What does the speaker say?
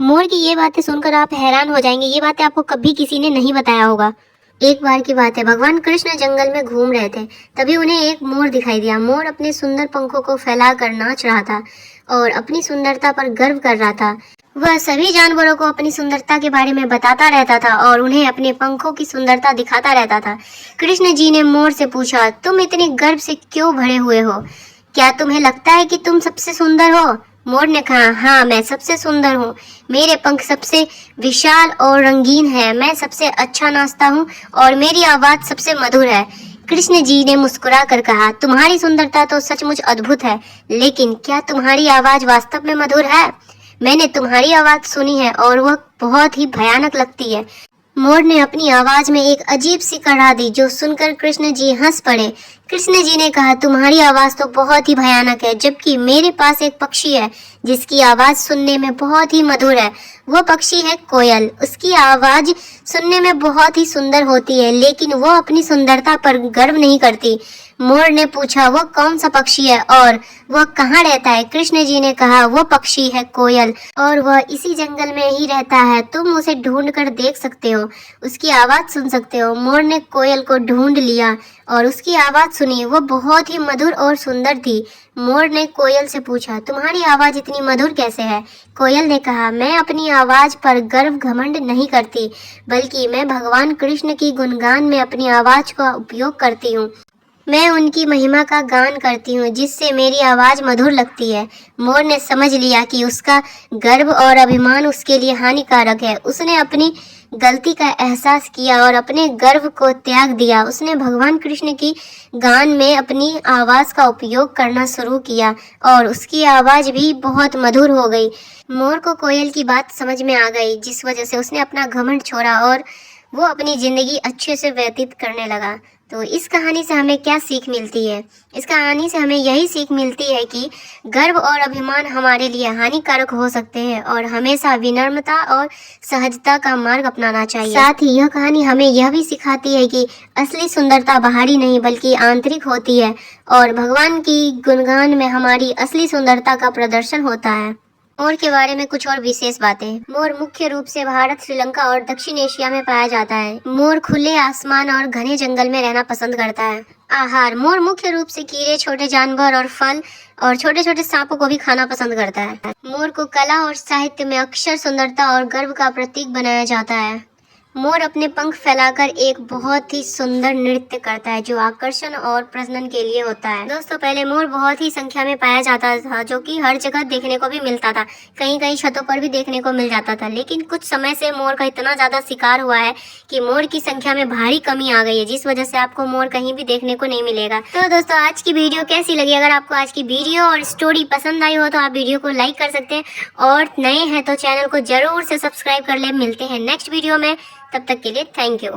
मोर की ये बातें सुनकर आप हैरान हो जाएंगे। ये बातें आपको कभी किसी ने नहीं बताया होगा। एक बार की बात है, भगवान कृष्ण जंगल में घूम रहे थे। तभी उन्हें एक मोर दिखाई दिया। मोर अपने सुंदर पंखों को फैलाकर नाच रहा था और अपनी सुंदरता पर गर्व कर रहा था। वह सभी जानवरों को अपनी सुंदरता के बारे में बताता रहता था और उन्हें अपने पंखों की सुंदरता दिखाता रहता था। कृष्ण जी ने मोर से पूछा, तुम इतने गर्व से क्यों भरे हुए हो? क्या तुम्हें लगता है कि तुम सबसे सुंदर हो? मोर ने कहा, हाँ, मैं सबसे सुंदर हूँ। मेरे पंख सबसे विशाल और रंगीन है। मैं सबसे अच्छा नाचता हूँ और मेरी आवाज सबसे मधुर है। कृष्ण जी ने मुस्कुरा कर कहा, तुम्हारी सुंदरता तो सचमुच अद्भुत है, लेकिन क्या तुम्हारी आवाज वास्तव में मधुर है? मैंने तुम्हारी आवाज सुनी है और वह बहुत ही भयानक लगती है। मोर ने अपनी आवाज में एक अजीब सी कड़ा दी, जो सुनकर कृष्ण जी हंस पड़े। कृष्ण जी ने कहा, तुम्हारी आवाज तो बहुत ही भयानक है, जबकि मेरे पास एक पक्षी है जिसकी आवाज सुनने में बहुत ही मधुर है। वह पक्षी है कोयल। उसकी आवाज सुनने में बहुत ही सुंदर होती है, लेकिन वह अपनी सुंदरता पर गर्व नहीं करती। मोर ने पूछा, वह कौन सा पक्षी है और वह कहाँ रहता है? कृष्ण जी ने कहा, वह पक्षी है कोयल और वह इसी जंगल में ही रहता है। तुम उसे ढूंढ कर देख सकते हो, उसकी आवाज सुन सकते हो। मोर ने कोयल को ढूंढ लिया और उसकी आवाज सुनी। वह बहुत ही मधुर और सुंदर थी। मोर ने कोयल से पूछा, तुम्हारी आवाज इतनी मधुर कैसे है? कोयल ने कहा, मैं अपनी आवाज पर गर्व घमंड नहीं करती, बल्कि मैं भगवान कृष्ण की गुणगान में अपनी आवाज का उपयोग करती हूँ। मैं उनकी महिमा का गान करती हूँ, जिससे मेरी आवाज मधुर लगती है। मोर ने समझ लिया कि उसका गर्व और अभिमान उसके लिए हानिकारक है। उसने अपनी गलती का एहसास किया और अपने गर्व को त्याग दिया। उसने भगवान कृष्ण की गान में अपनी आवाज का उपयोग करना शुरू किया और उसकी आवाज भी बहुत मधुर हो गई। मोर को कोयल की बात समझ में आ गई, जिस वजह से उसने अपना घमंड छोड़ा और वो अपनी जिंदगी अच्छे से व्यतीत करने लगा। तो इस कहानी से हमें क्या सीख मिलती है? इस कहानी से हमें यही सीख मिलती है कि गर्व और अभिमान हमारे लिए हानिकारक हो सकते हैं और हमेशा विनम्रता और सहजता का मार्ग अपनाना चाहिए। साथ ही यह कहानी हमें यह भी सिखाती है कि असली सुंदरता बाहरी नहीं बल्कि आंतरिक होती है और भगवान की गुणगान में हमारी असली सुंदरता का प्रदर्शन होता है। मोर के बारे में कुछ और विशेष बातें। मोर मुख्य रूप से भारत, श्रीलंका और दक्षिण एशिया में पाया जाता है। मोर खुले आसमान और घने जंगल में रहना पसंद करता है। आहार। मोर मुख्य रूप से कीड़े, छोटे जानवर और फल और छोटे छोटे सांपों को भी खाना पसंद करता है। मोर को कला और साहित्य में अक्सर सुंदरता और गर्व का प्रतीक बनाया जाता है। मोर अपने पंख फैलाकर एक बहुत ही सुंदर नृत्य करता है, जो आकर्षण और प्रजनन के लिए होता है। दोस्तों, पहले मोर बहुत ही संख्या में पाया जाता था, जो कि हर जगह देखने को भी मिलता था। कहीं कहीं छतों पर भी देखने को मिल जाता था। लेकिन कुछ समय से मोर का इतना ज्यादा शिकार हुआ है कि मोर की संख्या में भारी कमी आ गई है, जिस वजह से आपको मोर कहीं भी देखने को नहीं मिलेगा। तो दोस्तों, आज की वीडियो कैसी लगी? अगर आपको आज की वीडियो और स्टोरी पसंद आई हो तो आप वीडियो को लाइक कर सकते हैं और नए हैं तो चैनल को जरूर से सब्सक्राइब कर ले। मिलते हैं नेक्स्ट वीडियो में, तब तक के लिए थैंक यू।